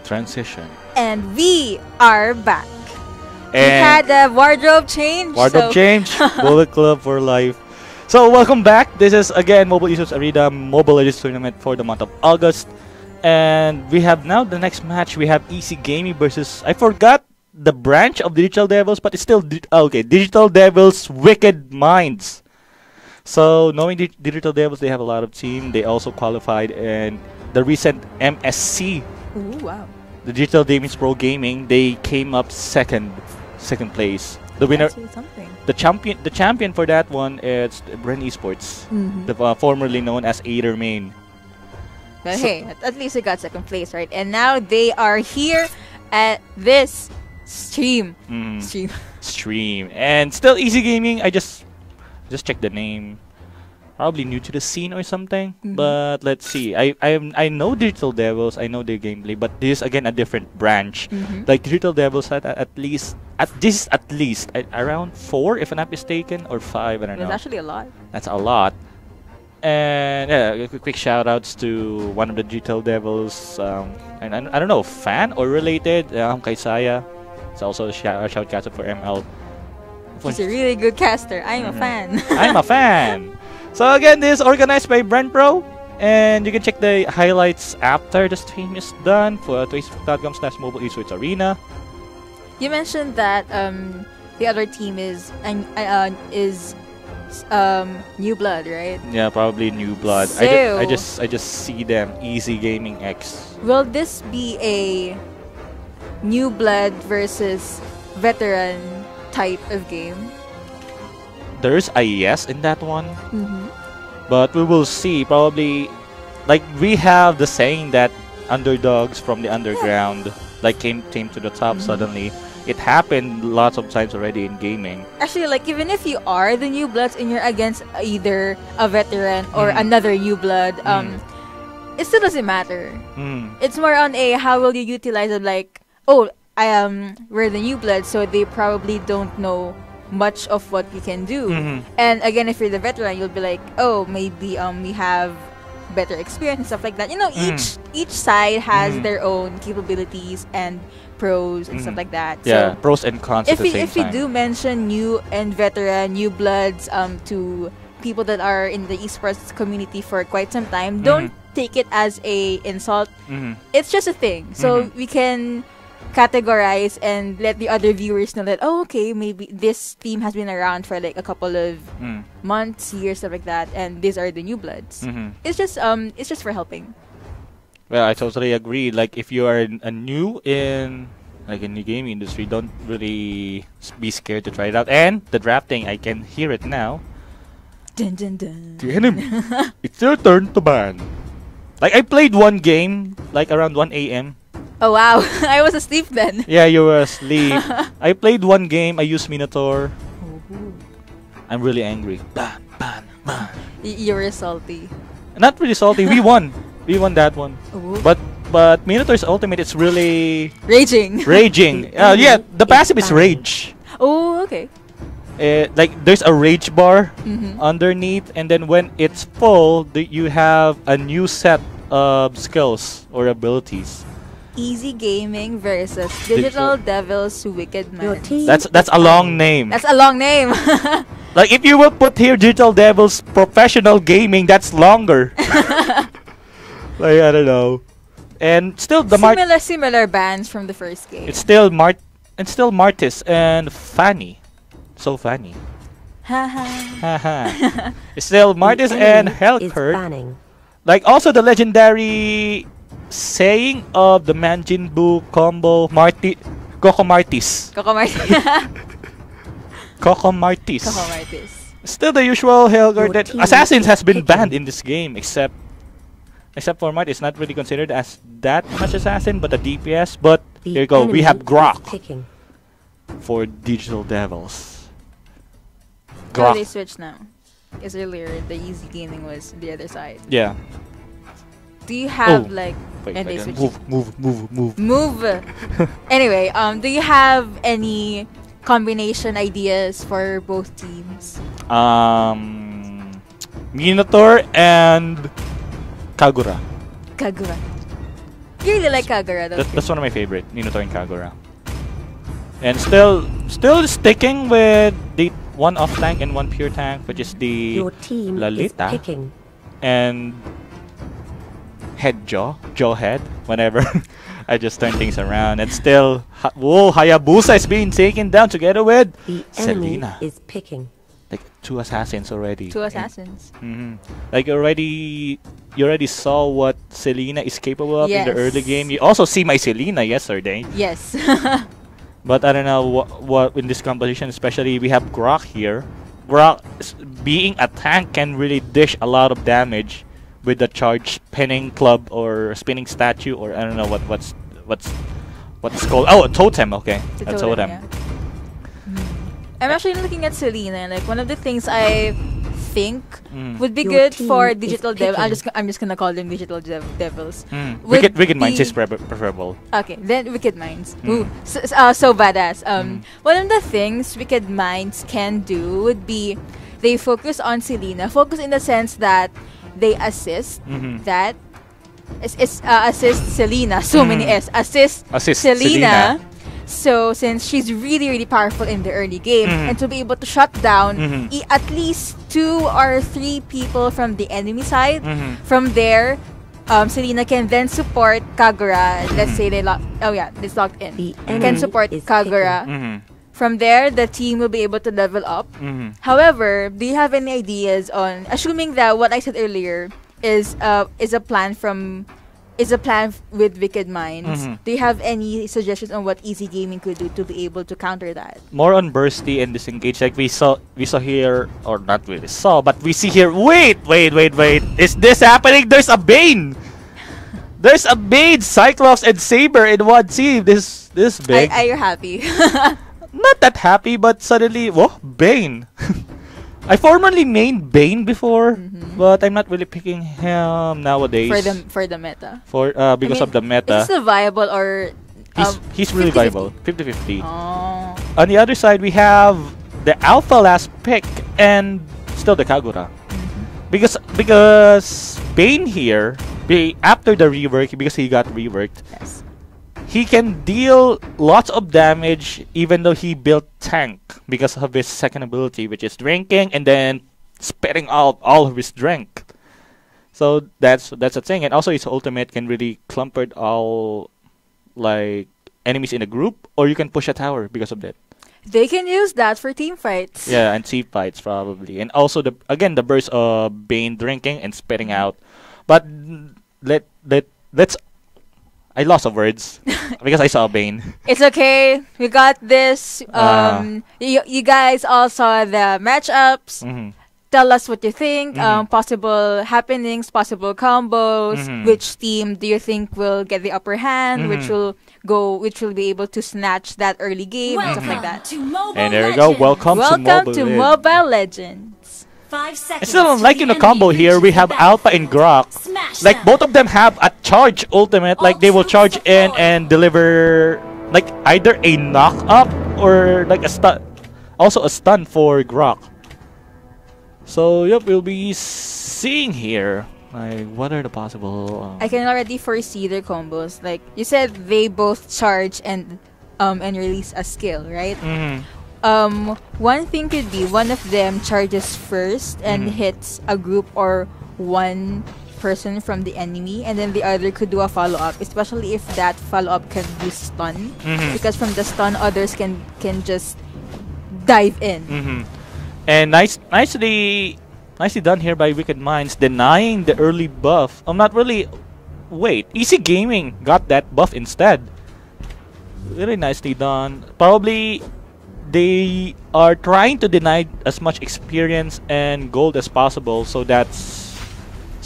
transition. And we are back. We And had a wardrobe change. wardrobe change, Bullet Club for life. So welcome back. This is again Mobile Esports Arena Mobile Legends Tournament for the month of August. And we have now the next match. We have EC Gaming versus, I forgot the branch of Digital Devils, but it's still okay. Digital Devils Wicked Minds. So knowing the Digital Devils, they have a lot of team. They also qualified in the recent MSC. Ooh, wow. The Digital Gaming Pro Gaming, they came up second place. The winner, the champion for that one is Brand Esports, formerly known as Aider Main. But hey, at least they got second place, right? And now they are here at this stream. And still Easy Gaming. I just checked the name. Probably new to the scene or something. But let's see. I know Digital Devils. I know their gameplay, but this is again a different branch. Like Digital Devils had at least around 4, if I'm not mistaken, or 5. I don't know. That's actually a lot. That's a lot. And yeah, quick shout outs to one of the Digital Devils. And I don't know, fan or related. Kay Saya. It's also a shoutcast for ML. He's a really good caster. I'm a fan. I'm a fan. So again, this is organized by Brand Pro, and you can check the highlights after the stream is done for facebook.com/Mobile Esports Arena. You mentioned that the other team is New Blood, right? Yeah, probably New Blood. So, I just see them xEASYGAMINGx. Will this be a New Blood versus veteran type of game? There's a yes in that one, but we will see. Probably, like we have the saying that underdogs from the underground like came to the top suddenly. It happened lots of times already in gaming. Actually, like even if you are the New Bloods and you're against either a veteran or another New Blood, it still doesn't matter. It's more on a how will you utilize it? Like, oh, we're the New Bloods, so they probably don't know much of what we can do. And again, if you're the veteran, you'll be like, oh, maybe we have better experience and stuff like that. You know, each side has their own capabilities and pros and stuff like that. Yeah, so pros and cons at the same time. If you do mention new and veteran, New Bloods to people that are in the esports community for quite some time, don't take it as a insult. It's just a thing. So we can categorize and let the other viewers know that, oh, okay, maybe this team has been around for like a couple of months, years, stuff like that, and these are the New Bloods. It's just for helping. Well, I totally agree. Like if you are a new in like in the gaming industry, don't really be scared to try it out. And the drafting, I can hear it now. Dun, dun, dun. The enemy, it's your turn to ban. Like I played one game like around 1 a.m. Oh wow, I was asleep then. Yeah, you were asleep. I played one game. I used Minotaur. I'm really angry. Ban, ban, ban. You were salty. Not really salty. We won. We won that one. But Minotaur's ultimate is really raging. Yeah, the passive is rage. Oh, okay. Like there's a rage bar underneath, and then when it's full, you have a new set of skills or abilities. Easy Gaming versus Digital Devils Wicked Minds. That's a long name. That's a long name. Like if you will put here Digital Devils Professional Gaming, that's longer. Like I don't know. And still the similar bands from the first game. It's still Martis and Fanny. So funny. Haha. It's still Martis and Hellcurt. Like also the legendary saying of the Manjin Buu combo Coco Martis. Coco Martis. Still the usual Hellcurt that Assassins has been banned in this game except for Martis. It's not really considered as that much assassin but a DPS. But here you go, we have Grok for Digital Devils. So they switched now. Because earlier the Easy Gaming was the other side. Yeah. Do you have like move? Anyway, do you have any combination ideas for both teams? Minotaur and Kagura. You really like Kagura, though. That's one of my favorite, Minotaur and Kagura. And still sticking with the one off tank and one pure tank, which is the Your team Lalita is picking. and jaw head. Whenever I just turn things around, and still, whoa, Hayabusa is being taken down together with The enemy Selena. is picking. Like 2 assassins already. 2 assassins. Like you already saw what Selena is capable of in the Yes. early game. You also see my Selena yesterday. Yes. But I don't know what in this composition, especially we have Grok here. Grok being a tank can really dish a lot of damage with the charge spinning club or spinning statue, or I don't know what's called. Oh, a totem. Okay, The a totem. yeah. I'm actually looking at Selena. Like one of the things I think would be Your good team for is digital dev. I'm picking. just gonna call them digital devils. Would Wicked Minds be- is preferable. Okay, then Wicked Minds. Ooh, so badass. One of the things Wicked Minds can do would be they focus on Selena. Focus in the sense that they assist that assist Selena. So many S. Assist Selena. So since she's really really powerful in the early game, and to be able to shut down at least 2 or 3 people from the enemy side, from there, Selena can then support Kagura. Let's say they it's locked in. The Can enemy support is Kagura. From there, the team will be able to level up. However, do you have any ideas on, assuming that what I said earlier is a plan with Wicked Minds? Do you have any suggestions on what Easy Gaming could do to be able to counter that? More on bursty and disengage, like we saw here, or not really saw, but we see here. Wait! Is this happening? There's a Bane. There's a Bane, Cyclops, and Saber in one team. This big. Are you happy? Not that happy, but suddenly, whoa, Bane. I formerly mained Bane before, but I'm not really picking him nowadays. For the meta. Because of the meta. Is it still viable or He's really 50-50? viable. 50-50. Oh. On the other side, we have the Alpha last pick and still the Kagura. Because Bane here, after the rework, because he got reworked, Yes. he can deal lots of damage even though he built tank because of his second ability, which is drinking and then spitting out all of his drink. So that's a thing. And also his ultimate can really clumper all like enemies in a group, or you can push a tower because of that. They can use that for team fights. Yeah, and team fights probably. And also the burst of Bane drinking and spitting out. But let's I lost of words because I saw Bane. It's okay. We got this. You guys all saw the matchups. Tell us what you think. Possible happenings, possible combos. Which team do you think will get the upper hand? Which will be able to snatch that early game and stuff like that. And there you go. Welcome to Mobile Legends. 5 seconds. I still don't like in the combo here. We have Alpha and Grok. Like both of them have a charge ultimate. Like they will charge in and deliver like either a knock up or like a stun. Also a stun for Grok. So yep, we'll be seeing here. Like what are the possible? I can already foresee their combos. Like you said, they both charge and release a skill, right? One thing could be one of them charges first and hits a group or one person from the enemy, and then the other could do a follow-up, especially if that follow-up can do stun, because from the stun others can just dive in. And nicely done here by Wicked Minds, denying the early buff. Not really. Wait, Easy Gaming got that buff instead. Really nicely done. Probably they are trying to deny as much experience and gold as possible, so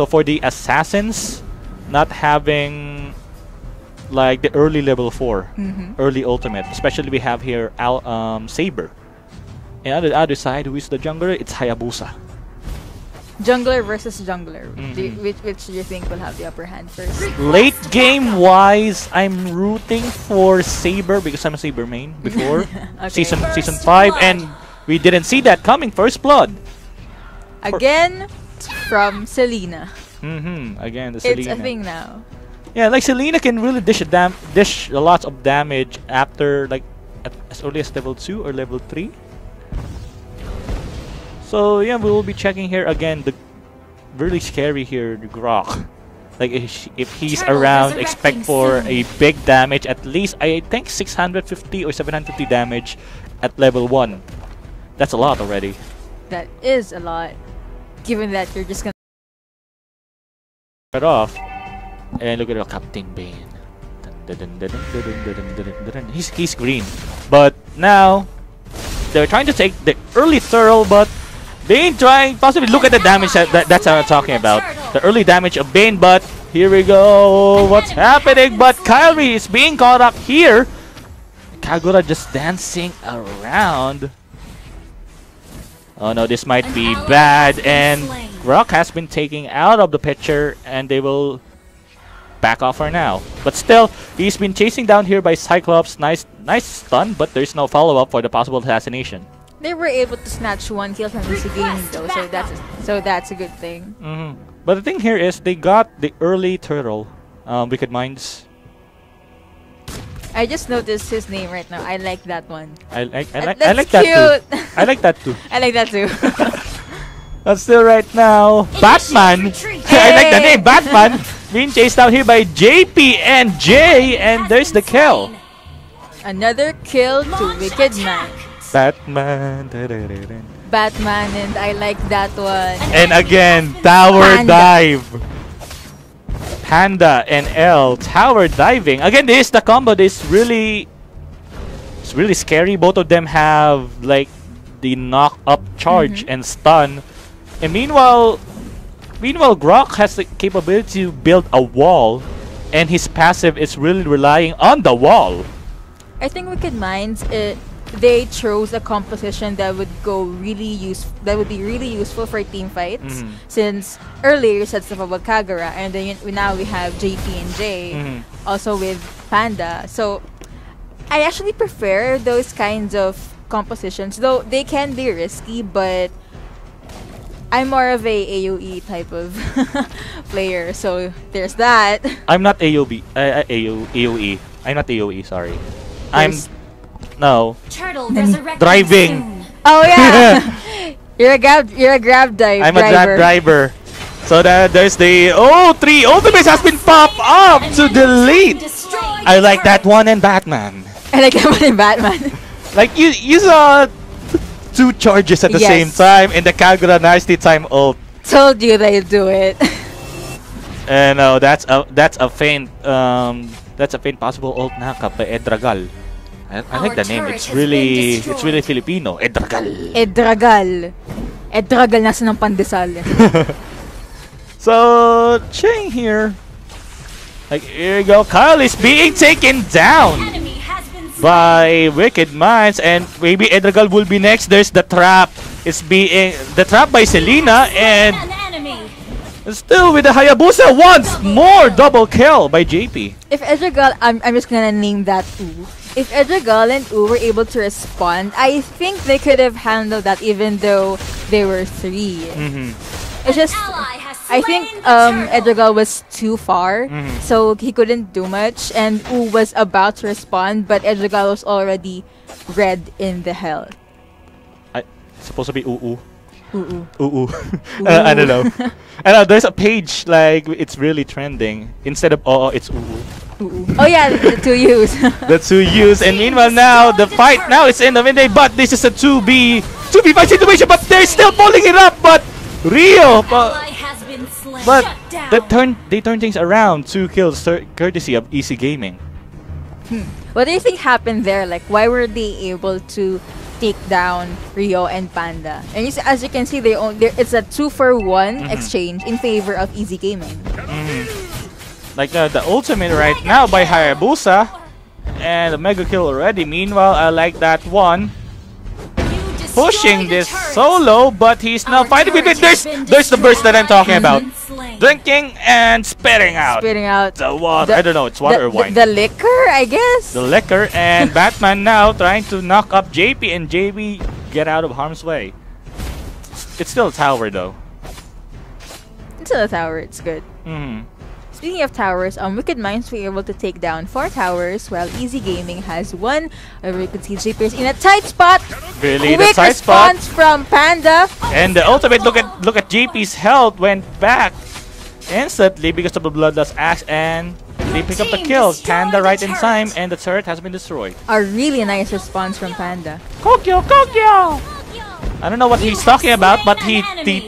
for the assassins not having like the early level 4 early ultimate. Especially we have here Saber, and on the other side, who is the jungler? It's Hayabusa. Jungler versus jungler. Which do you think will have the upper hand first? Late game wise, I'm rooting for Saber because I'm a Saber main before season 5, and we didn't see that coming. First blood again from Selena. Again, the It's Selena. a thing now. Yeah, like Selena can really dish a lot of damage after like as early as level 2 or level 3. So yeah, we will be checking here again. The really scary here, the Grok. Like if he's around, expect for a big damage. At least I think 650 or 750 damage at level 1. That's a lot already. That is a lot, given that you're just gonna start off. And look at Captain Bane. He's green, but now they're trying to take the early thorough, but Bane trying possibly look at the damage that's what I'm talking about. The early damage of Bane, but here we go. What's happening? But Kyrie is being caught up here. Kagura just dancing around. Oh no, this might be bad, and Rock has been taken out of the picture, and they will back off for now. But still, he's been chasing down here by Cyclops. Nice stun, but there's no follow-up for the possible assassination. They were able to snatch 1 kill from xEASYGAMING though, so that's a good thing. But the thing here is they got the early turtle, Wicked Minds. I just noticed his name right now. I like that one. I like that too. I like that too. I like that too. But still right now, Batman. I like the name, Batman. Being chased out here by JP and Jay, and there's the kill. Another kill to Wicked Man. Batman. Batman, and I like that one. And again, tower dive. Panda and L tower diving. Again, this the combo. It's really scary. Both of them have like the knock up charge and stun. And meanwhile, Grok has the capability to build a wall, and his passive is really relying on the wall. I think Wicked Minds, they chose a composition that would be really useful for team fights. Since earlier you said stuff about Kagura, and then now we have JP and J, also with Panda. So I actually prefer those kinds of compositions, though they can be risky, but I'm more of a AoE type of player, so there's that. I'm not AoE. I'm not AoE, sorry. Driving. Oh yeah. You're a grab driver. I'm a grab driver. So there's the 3 ultimates has been popped up to delete. I like that one in Batman. I like that one in Batman. Like you saw 2 charges at the same time in the Kagura nasty time ult. Told you they'd do it. And that's a faint possible ult na by Edragal. I like the name. It's really Filipino. Edragal. Edragal nasa ng pandesal. So Cheng here. Like here you go. Kyle is being taken down by Wicked Minds, and maybe Edragal will be next. There's the trap. It's being by Selena, and still with the Hayabusa once more double kill by JP. If Edragal, I'm just gonna name that U. If Edragal and U were able to respond, I think they could have handled that even though they were 3. It's just, I think Edragal was too far, so he couldn't do much, and U was about to respond, but Edragal was already red in the hell. It's supposed to be UU. I don't know. I know there's a page like it's really trending. Instead of it's UU. Oh yeah, the 2 U's. The 2 U's, and meanwhile now the fight now is in the midday, but this is a 2v5 situation, but they're still pulling it up, but Rio, but they turn things around. 2 kills courtesy of xEASYGAMING. What do you think happened there? Like, why were they able to take down Rio and Panda? And as you can see, it's a 2-for-1 exchange in favor of xEASYGAMING. Like the ultimate right now by Hayabusa, and a mega kill already. Meanwhile, I like that one. Pushing this solo, but he's now fighting with it. There's the burst that I'm talking about. Drinking and spitting out. The water. I don't know, it's water or wine. The liquor, I guess. The liquor, and Batman now trying to knock up JP, and JP get out of harm's way. It's still a tower though. It's still a tower, it's good. Speaking of towers, Wicked Minds were able to take down 4 towers, while Easy Gaming has 1. We could see JP is in a tight spot. Really, Quick the tight spot. response from Panda. And the ultimate, look at JP's health went back instantly because of the Bloodlust Axe, and they pick up the kill. Panda right in time, and the turret has been destroyed. A really nice response from Panda. Kogyo, Kogyo! I don't know what he's talking about, but he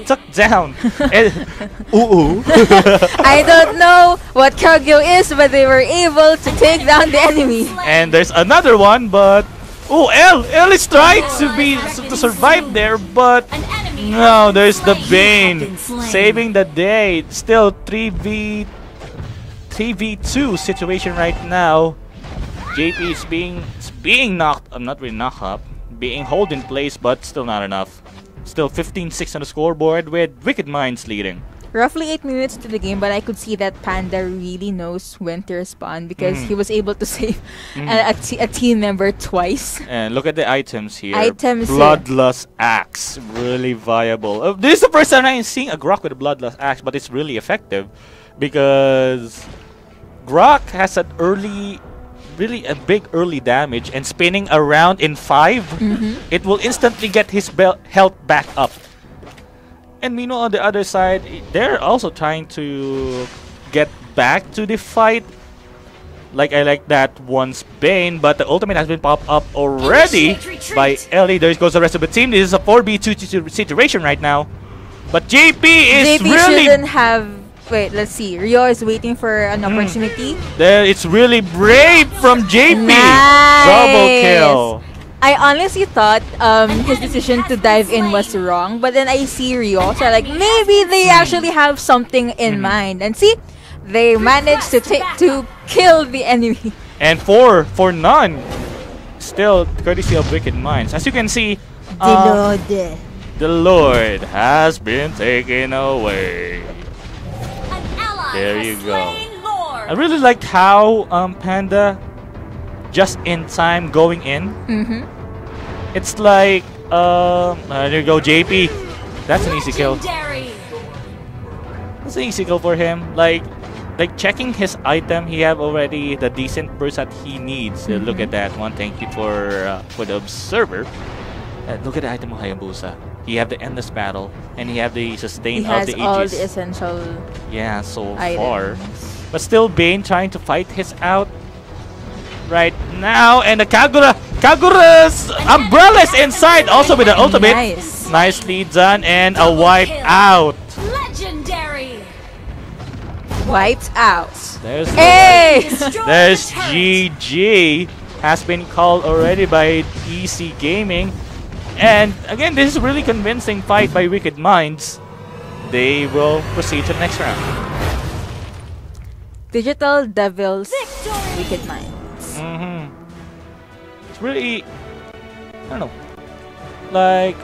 took down. Ooh. I don't know what Kogyo is, but they were able to take down the enemy. And there's another one, but L is trying to survive there, but no, there's the Bane saving the day. Still 3v2 situation right now. JP is being knocked. Not really knocked up. Being held in place, but still not enough. Still 15-6 on the scoreboard with Wicked Minds leading. Roughly 8 minutes to the game, but I could see that Panda really knows when to respond because he was able to save a team member twice. And look at the items here. Items, Bloodlust Axe, really viable. This is the first time I'm seeing a Grok with a Bloodlust Axe, but it's really effective because Grok has an really a big early damage, and spinning around in 5, it will instantly get his health back up. And meanwhile, on the other side, they're also trying to get back to the fight. I like that one's Bane, but the ultimate has been popped up already by Ellie. There goes the rest of the team. This is a 4v2 situation right now. But JP is really... shouldn't have... Wait, let's see. Rio is waiting for an opportunity. There, it's really brave from JP. Nice. Double kill. I honestly thought his decision to dive in was wrong, but then I see Rio, so maybe they actually have something in mind. And see, they managed to kill the enemy. And for none, still courtesy of Wicked Minds. As you can see, the Lord has been taken away. There you go. I really liked how Panda just in time going in. It's like there you go, JP. That's an easy kill. That's an easy kill for him. Like checking his item, he have already the decent burst that he needs. Look at that one. Thank you for the observer. Look at the item of Hayabusa. He have the endless battle, and he have the sustain of the Aegis. He has all the essential so items. far. But still Bane trying to fight his out right now, and the Kagura's umbrella is inside, also with the ultimate. Nicely done, and a wipe out. Legendary. Wiped out. There's there's GG. Has been called already by xEASYGAMING. And again, this is a really convincing fight by Wicked Minds. They will proceed to the next round. Digital Devils, Wicked Minds. It's really, I don't know.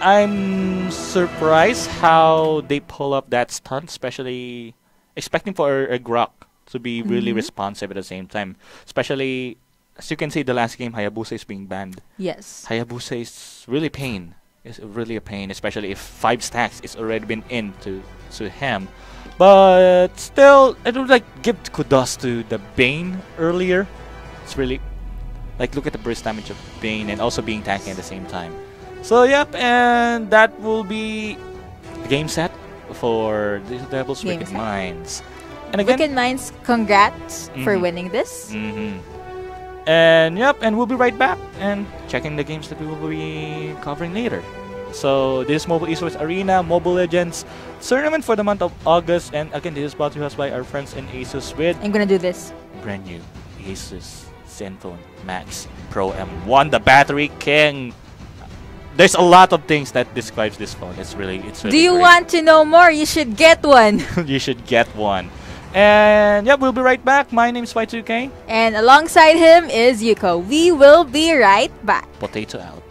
I'm surprised how they pull up that stunt, especially expecting for a Grok to be really responsive at the same time. Especially, as you can see, the last game, Hayabusa is being banned. Yes. Hayabusa is really pain. It's really a pain, especially if 5 stacks is already been into him. But still, I would give kudos to the Bane earlier. It's really look at the burst damage of Bane and also being tanky at the same time. So yep, and that will be the game set for the Devils Wicked Minds. And again, Wicked Minds, congrats for winning this. And yep, and we'll be right back and checking the games that we will be covering later. So this is Mobile Esports Arena, Mobile Legends tournament for the month of August. And again, this is brought to us by our friends in Asus with I'm gonna do this. Brand new Asus Zenfone Max Pro M1, the battery king. There's a lot of things that describes this phone. It's really Do you great. want to know more? You should get one. You should get one. And yeah, we'll be right back. My name is Y2K. And alongside him is Yuko. We will be right back. Potato out.